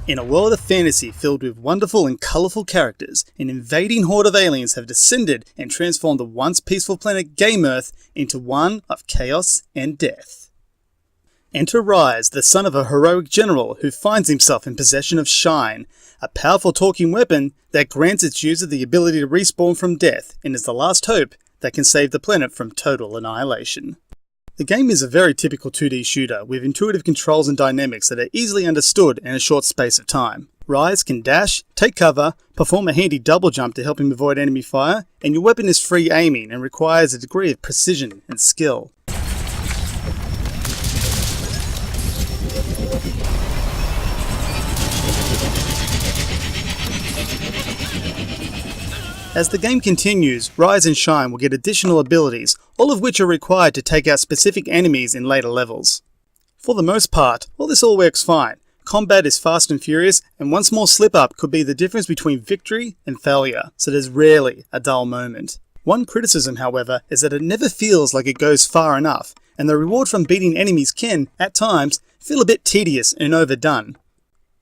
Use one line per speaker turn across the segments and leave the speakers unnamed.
In a world of fantasy filled with wonderful and colourful characters, an invading horde of aliens have descended and transformed the once peaceful planet Game Earth into one of chaos and death. Enter Rise, the son of a heroic general who finds himself in possession of Shine, a powerful talking weapon that grants its user the ability to respawn from death and is the last hope that can save the planet from total annihilation. The game is a very typical 2D shooter with intuitive controls and dynamics that are easily understood in a short space of time. Rise can dash, take cover, perform a handy double jump to help him avoid enemy fire, and your weapon is free aiming and requires a degree of precision and skill. As the game continues, Rise and Shine will get additional abilities, all of which are required to take out specific enemies in later levels. For the most part, this all works fine. Combat is fast and furious, and one small slip-up could be the difference between victory and failure, so there's rarely a dull moment. One criticism, however, is that it never feels like it goes far enough, and the reward from beating enemies can, at times, feel a bit tedious and overdone.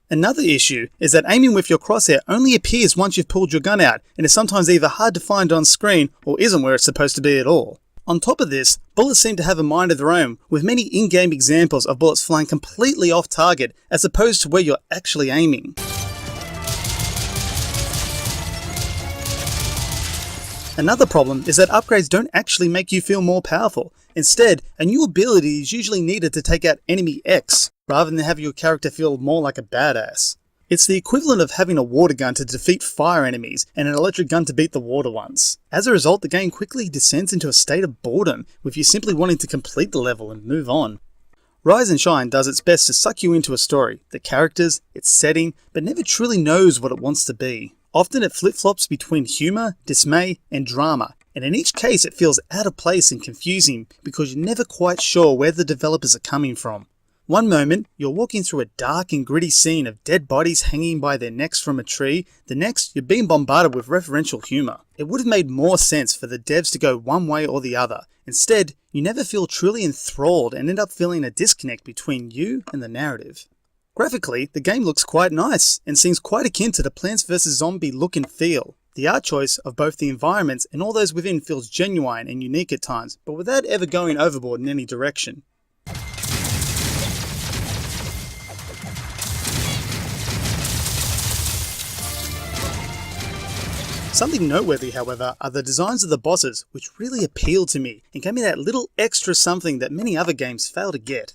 Another issue is that aiming with your crosshair only appears once you've pulled your gun out and is sometimes either hard to find on screen or isn't where it's supposed to be at all. On top of this, bullets seem to have a mind of their own, with many in-game examples of bullets flying completely off target as opposed to where you're actually aiming. Another problem is that upgrades don't actually make you feel more powerful. Instead, a new ability is usually needed to take out enemy X, rather than have your character feel more like a badass. It's the equivalent of having a water gun to defeat fire enemies and an electric gun to beat the water ones. As a result, the game quickly descends into a state of boredom, with you simply wanting to complete the level and move on. Rise and Shine does its best to suck you into a story, the characters, its setting, but never truly knows what it wants to be. Often it flip-flops between humour, dismay, and drama, and in each case it feels out of place and confusing because you're never quite sure where the developers are coming from. One moment, you're walking through a dark and gritty scene of dead bodies hanging by their necks from a tree, the next, you're being bombarded with referential humour. It would have made more sense for the devs to go one way or the other. Instead, you never feel truly enthralled and end up feeling a disconnect between you and the narrative. Graphically, the game looks quite nice, and seems quite akin to the Plants vs Zombie look and feel. The art choice of both the environments and all those within feels genuine and unique at times, but without ever going overboard in any direction. Something noteworthy, however, are the designs of the bosses, which really appealed to me and gave me that little extra something that many other games fail to get.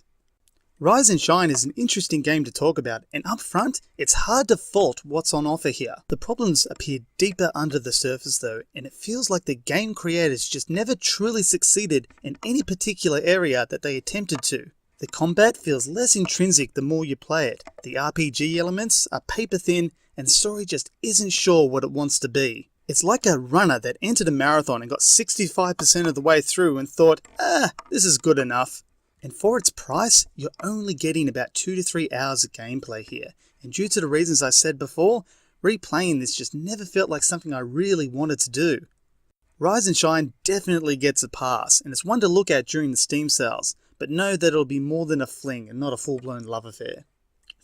Rise and Shine is an interesting game to talk about, and up front, it's hard to fault what's on offer here. The problems appear deeper under the surface though, and it feels like the game creators just never truly succeeded in any particular area that they attempted to. The combat feels less intrinsic the more you play it, the RPG elements are paper thin, and the story just isn't sure what it wants to be. It's like a runner that entered a marathon and got 65% of the way through and thought, this is good enough. And for its price, you're only getting about 2 to 3 hours of gameplay here. And due to the reasons I said before, replaying this just never felt like something I really wanted to do. Rise and Shine definitely gets a pass, and it's one to look at during the Steam sales, but know that it'll be more than a fling and not a full-blown love affair.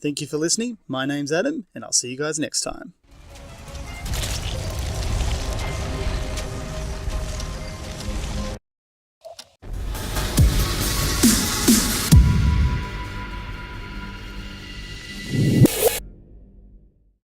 Thank you for listening, my name's Adam, and I'll see you guys next time.